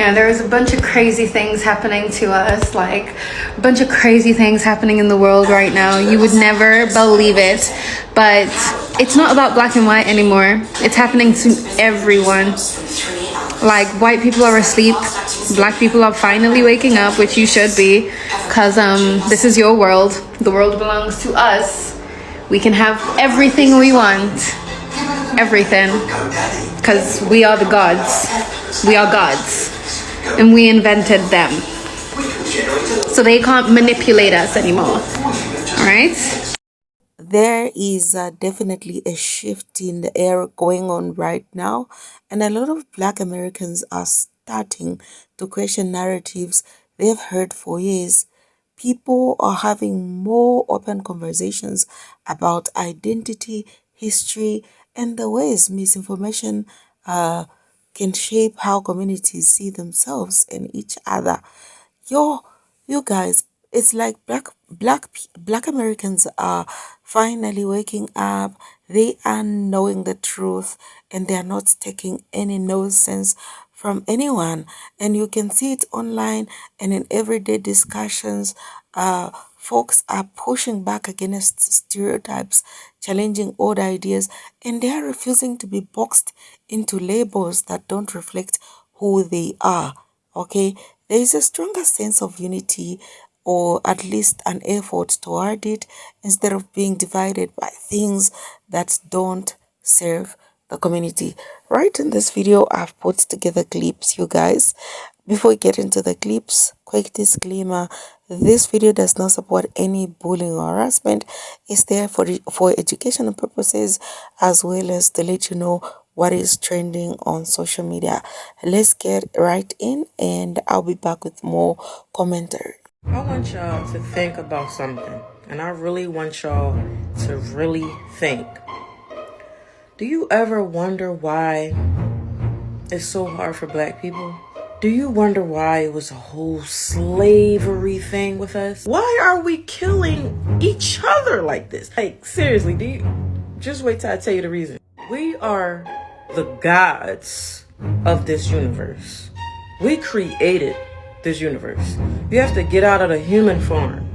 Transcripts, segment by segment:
Yeah, there's a bunch of crazy things happening to us, like a bunch of crazy things happening in the world right now. You would never believe it, but it's not about black and white anymore. It's happening to everyone. Like, white people are asleep, black people are finally waking up, which you should be, because this is your world. The world belongs to us. We can have everything we want. Everything. Because we are the gods. We are gods. And we invented them. So they can't manipulate us anymore. Alright? There is definitely a shift in the air going on right now, and a lot of Black Americans are starting to question narratives they've heard for years. People are having more open conversations about identity, history, and the ways misinformation uh, can shape how communities see themselves and each other. Yo, you guys, it's like black Americans are finally waking up. They are knowing the truth and they are not taking any nonsense from anyone. And you can see it online and in everyday discussions. Folks are pushing back against stereotypes, challenging old ideas, and they are refusing to be boxed into labels that don't reflect who they are. Okay, there is a stronger sense of unity, or at least an effort toward it, instead of being divided by things that don't serve the community. Right in this video, I've put together clips, you guys. Before we get into the clips, quick disclaimer: this video does not support any bullying or harassment. It's there for educational purposes, as well as to let you know what is trending on social media. Let's get right in, and I'll be back with more commentary. I want y'all to think about something, and I really want y'all to really think. Do you ever wonder why it's so hard for black people? Do you wonder why it was a whole slavery thing with us? Why are we killing each other like this? Like, seriously, do you just wait till I tell you the reason? We are the gods of this universe. We created this universe. You have to get out of the human form.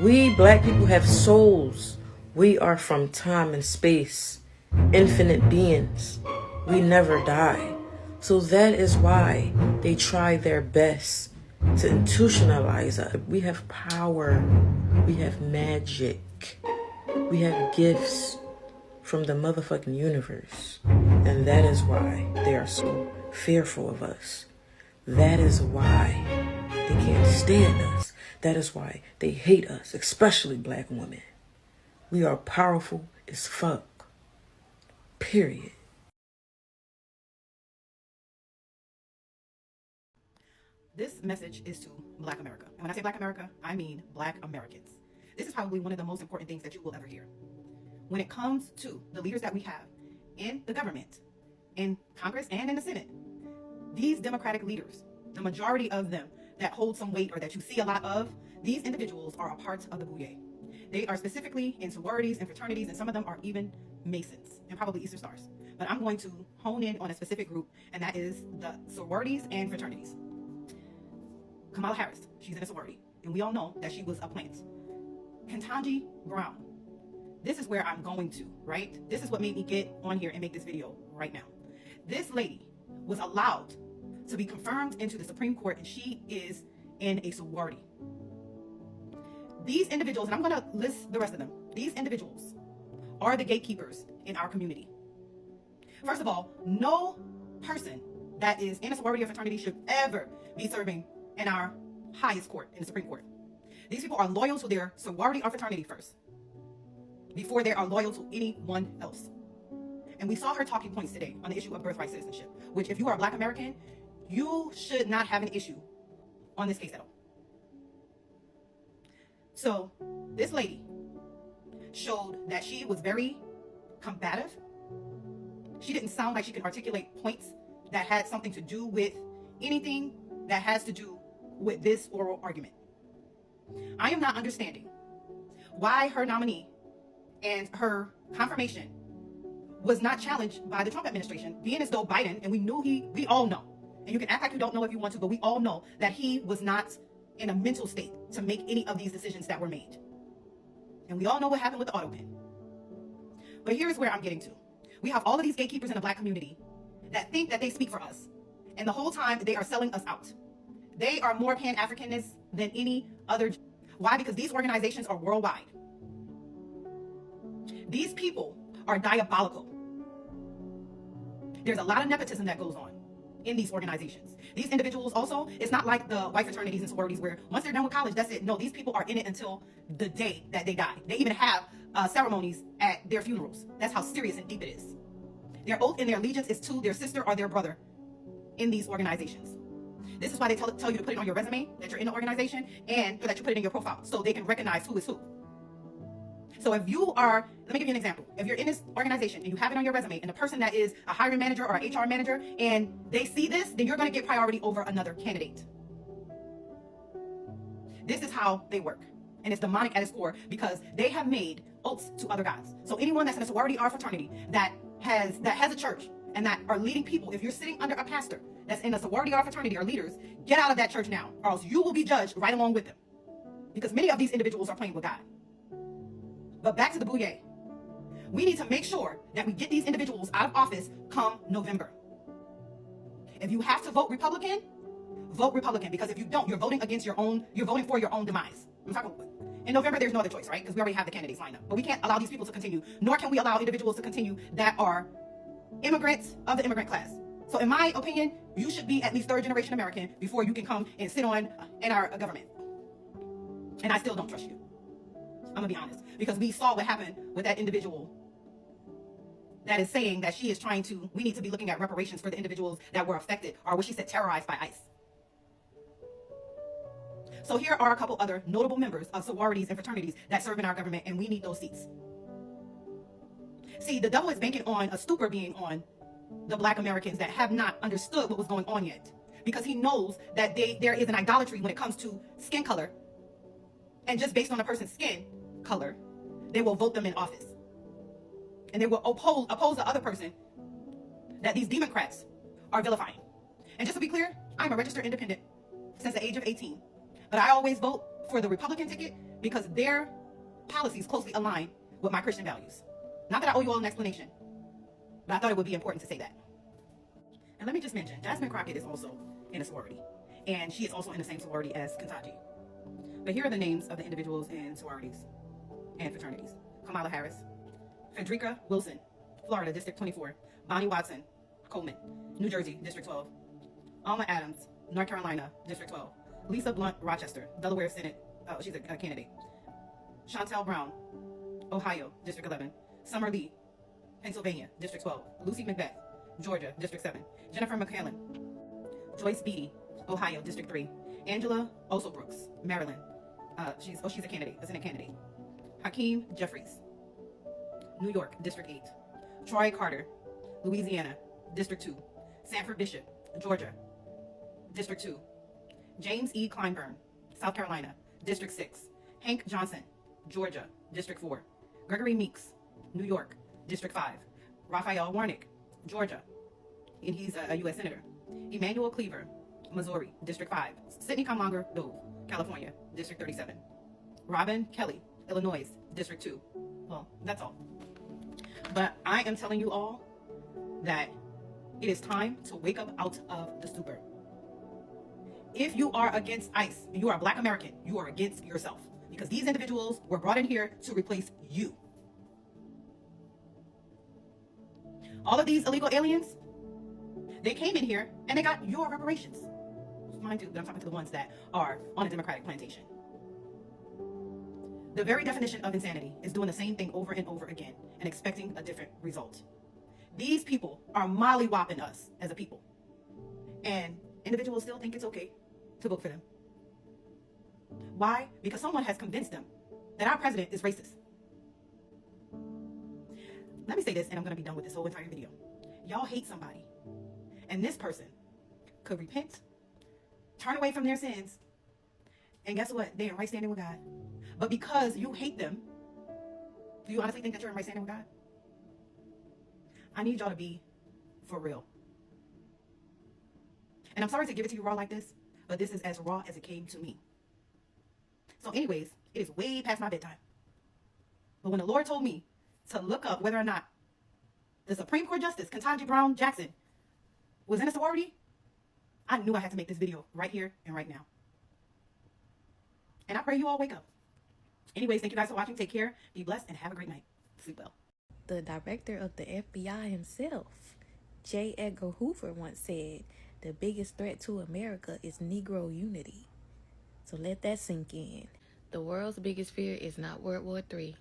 We black people have souls. We are from time and space, infinite beings. We never die. So that is why they try their best to institutionalize us. We have power. We have magic. We have gifts from the motherfucking universe. And that is why they are so fearful of us. That is why they can't stand us. That is why they hate us, especially black women. We are powerful as fuck. Period. This message is to Black America. And when I say Black America, I mean Black Americans. This is probably one of the most important things that you will ever hear. When it comes to the leaders that we have in the government, in Congress, and in the Senate, these Democratic leaders, the majority of them that hold some weight or that you see a lot of, these individuals are a part of the Bouye. They are specifically in sororities and fraternities, and some of them are even Masons and probably Eastern Stars. But I'm going to hone in on a specific group, and that is the sororities and fraternities. Kamala Harris, she's in a sorority, and we all know that she was a plant. Ketanji Brown, this is where I'm going to, right? This is what made me get on here and make this video right now. This lady was allowed to be confirmed into the Supreme Court, and she is in a sorority. These individuals, and I'm going to list the rest of them, these individuals are the gatekeepers in our community. First of all, no person that is in a sorority or fraternity should ever be serving in our highest court, in the Supreme Court. These people are loyal to their sorority or fraternity first, before they are loyal to anyone else. And we saw her talking points today on the issue of birthright citizenship, which if you are a Black American, you should not have an issue on this case at all. So this lady showed that she was very combative. She didn't sound like she could articulate points that had something to do with anything that has to do with this oral argument. I am not understanding why her nominee and her confirmation was not challenged by the Trump administration, being as though Biden, and we all know, And you can act like you don't know if you want to, but we all know that he was not in a mental state to make any of these decisions that were made. And we all know what happened with the auto pen. But here's where I'm getting to. We have all of these gatekeepers in the black community that think that they speak for us. And the whole time they are selling us out. They are more Pan-Africanist than any other. Why? Because these organizations are worldwide. These people are diabolical. There's a lot of nepotism that goes on in these organizations. These individuals also, it's not like the white fraternities and sororities where once they're done with college, that's it. No, these people are in it until the day that they die. They even have ceremonies at their funerals. That's how serious and deep it is. Their oath and their allegiance is to their sister or their brother in these organizations. This is why they tell you to put it on your resume that you're in the organization and that you put it in your profile so they can recognize who is who. So if you are, let me give you an example. If you're in this organization and you have it on your resume and the person that is a hiring manager or an HR manager and they see this, then you're going to get priority over another candidate. This is how they work. And it's demonic at its core because they have made oaths to other gods. So anyone that's in a sorority or fraternity that has a church and that are leading people, if you're sitting under a pastor that's in a sorority or fraternity or leaders, get out of that church now or else you will be judged right along with them. Because many of these individuals are playing with God. But back to the bouye. We need to make sure that we get these individuals out of office come November. If you have to vote Republican, vote Republican. Because if you don't, you're voting against you're voting for your own demise. In November, there's no other choice, right? Because we already have the candidates lined up. But we can't allow these people to continue, nor can we allow individuals to continue that are immigrants of the immigrant class. So in my opinion, you should be at least third generation American before you can come and sit on in our government. And I still don't trust you. I'm gonna be honest, because we saw what happened with that individual that is saying that she is trying to, we need to be looking at reparations for the individuals that were affected or what she said terrorized by ICE. So here are a couple other notable members of sororities and fraternities that serve in our government, and we need those seats. See, the devil is banking on a stupor being on the black Americans that have not understood what was going on yet, because he knows that there is an idolatry when it comes to skin color, and just based on a person's skin color, they will vote them in office. And they will oppose the other person that these Democrats are vilifying. And just to be clear, I'm a registered independent since the age of 18. But I always vote for the Republican ticket because their policies closely align with my Christian values. Not that I owe you all an explanation, but I thought it would be important to say that. And let me just mention, Jasmine Crockett is also in a sorority. And she is also in the same sorority as Kantaji. But here are the names of the individuals in sororities and fraternities. Kamala Harris, Frederica Wilson, Florida, District 24, Bonnie Watson, Coleman, New Jersey, District 12, Alma Adams, North Carolina, District 12, Lisa Blunt, Rochester, Delaware Senate, she's a candidate, Chantel Brown, Ohio, District 11, Summer Lee, Pennsylvania, District 12, Lucy Macbeth, Georgia, District 7, Jennifer McCallan, Joyce Beatty, Ohio, District 3, Angela Oso Brooks, Maryland, she's a candidate, a Senate candidate, Hakeem Jeffries, New York, District 8, Troy Carter, Louisiana, District 2, Sanford Bishop, Georgia, District 2, James E. Kleinburn, South Carolina, District 6, Hank Johnson, Georgia, District 4, Gregory Meeks, New York, District 5, Raphael Warnick, Georgia, and he's a U.S. Senator, Emmanuel Cleaver, Missouri, District 5, Sidney Kamlanger Dove, California, District 37, Robin Kelly, Illinois, District 2. Well, that's all. But I am telling you all that it is time to wake up out of the stupor. If you are against ICE, and you are a black American, you are against yourself. Because these individuals were brought in here to replace you. All of these illegal aliens, they came in here and they got your reparations. Mind you, I'm talking to the ones that are on a Democratic plantation. The very definition of insanity is doing the same thing over and over again and expecting a different result. These people are mollywopping us as a people. And individuals still think it's okay to vote for them. Why? Because someone has convinced them that our president is racist. Let me say this and I'm going to be done with this whole entire video. Y'all hate somebody. And this person could repent, turn away from their sins, and guess what? They're in right standing with God. But because you hate them, do you honestly think that you're in right standing with God? I need y'all to be for real. And I'm sorry to give it to you raw like this, but this is as raw as it came to me. So, anyways, it is way past my bedtime. But when the Lord told me to look up whether or not the Supreme Court Justice, Ketanji Brown Jackson, was in a sorority, I knew I had to make this video right here and right now. And I pray you all wake up. Anyways, thank you guys for watching. Take care, be blessed, and have a great night. Sleep well. The director of the FBI himself, J. Edgar Hoover, once said, "The biggest threat to America is Negro unity." So let that sink in. The world's biggest fear is not World War III.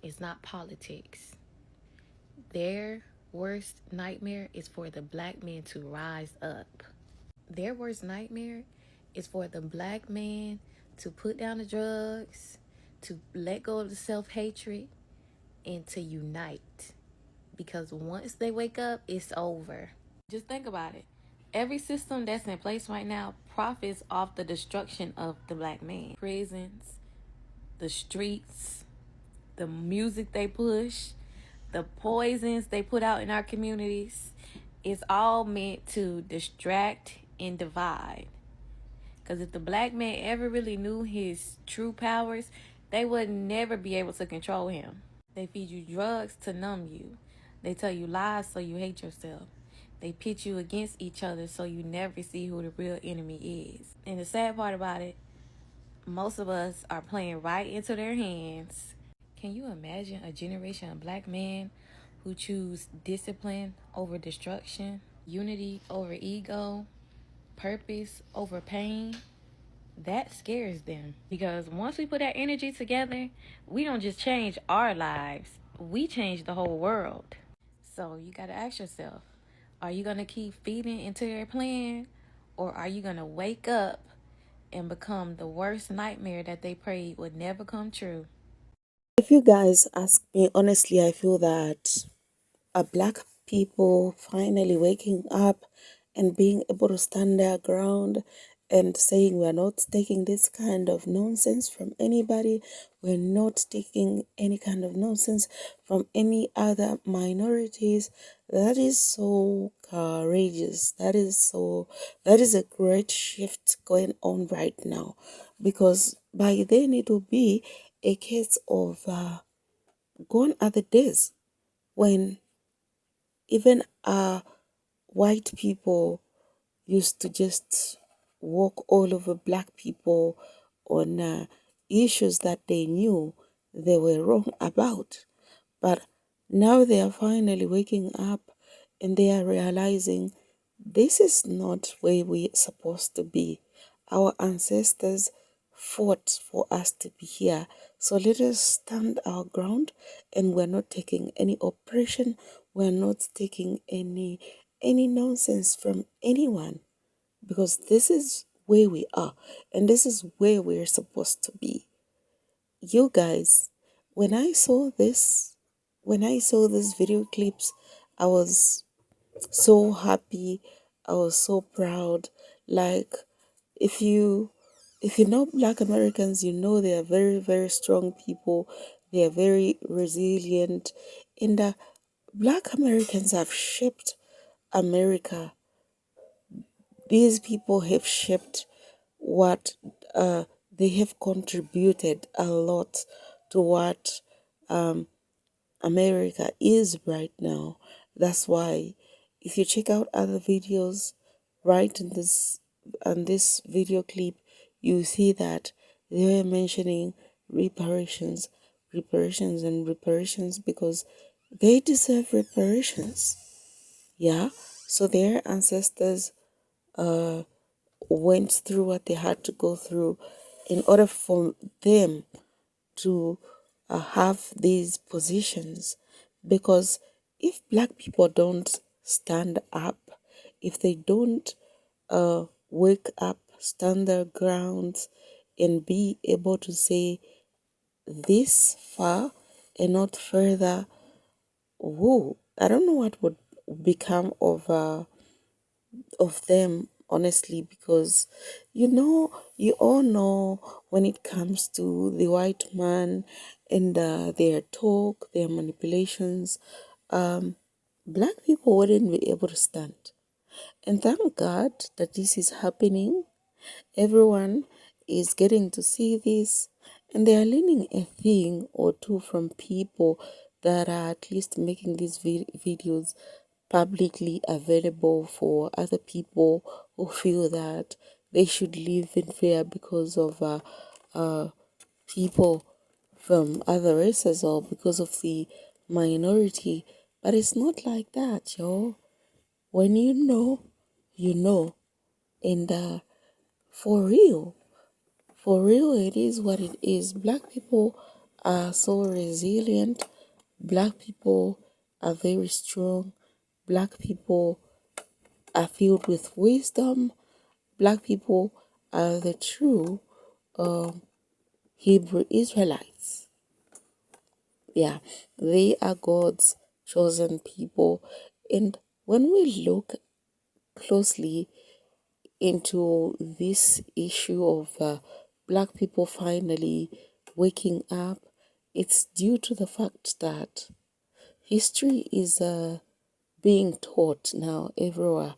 It's not politics. Their worst nightmare is for the black man to rise up. Their worst nightmare is for the black man to put down the drugs, to let go of the self-hatred, and to unite. Because once they wake up, it's over. Just think about it. Every system that's in place right now profits off the destruction of the black man. Prisons, the streets, the music they push, the poisons they put out in our communities. It's all meant to distract and divide. Because if the black man ever really knew his true powers, they would never be able to control him. They feed you drugs to numb you. They tell you lies so you hate yourself. They pit you against each other so you never see who the real enemy is. And the sad part about it, most of us are playing right into their hands. Can you imagine a generation of black men who choose discipline over destruction, unity over ego, purpose over pain? That scares them, because once we put that energy together, we don't just change our lives, we change the whole world. So you got to ask yourself, are you going to keep feeding into their plan, or are you going to wake up and become the worst nightmare that they prayed would never come true? If you guys ask me honestly, I feel that black people finally waking up and being able to stand their ground and saying we're not taking this kind of nonsense from anybody, we're not taking any kind of nonsense from any other minorities. That is so courageous. That is a great shift going on right now, because by then it will be a case of gone are the days when even white people used to just walk all over black people on issues that they knew they were wrong about. But now they are finally waking up and they are realizing this is not where we're supposed to be. Our ancestors fought for us to be here. So let us stand our ground, and we're not taking any oppression, we're not taking any nonsense from anyone, because this is where we are and this is where we're supposed to be. You guys, when I saw these video clips, I was so happy. I was so proud. Like, if you know black Americans, you know they are very, very strong people. They are very resilient. And black Americans have shaped America. These people have shaped what they have contributed a lot to what America is right now. That's why if you check out other videos right in this video clip, you see that they are mentioning reparations, and reparations, because they deserve reparations. Yeah. So their ancestors went through what they had to go through in order for them to have these positions. Because if black people don't stand up, if they don't wake up, stand their grounds, and be able to say this far and not further, whoa, I don't know what would become of them, honestly, because you all know, when it comes to the white man and their talk, their manipulations, black people wouldn't be able to stand. And thank God that this is happening. Everyone is getting to see this, and they are learning a thing or two from people that are at least making these videos publicly available for other people who feel that they should live in fear because of people from other races or because of the minority. But it's not like that, yo. When you know, you know. And for real, it is what it is. Black people are so resilient. Black people are very strong. Black people are filled with wisdom. Black people are the true Hebrew Israelites. Yeah, they are God's chosen people. And when we look closely into this issue of black people finally waking up, it's due to the fact that history is being taught now everywhere.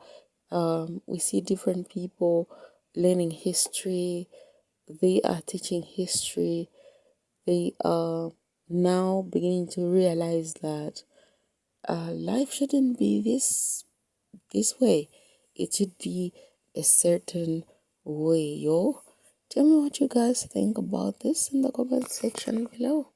We see different people learning history, they are teaching history, they are now beginning to realize that life shouldn't be this way. It should be a certain way, yo. Tell me what you guys think about this in the comment section below.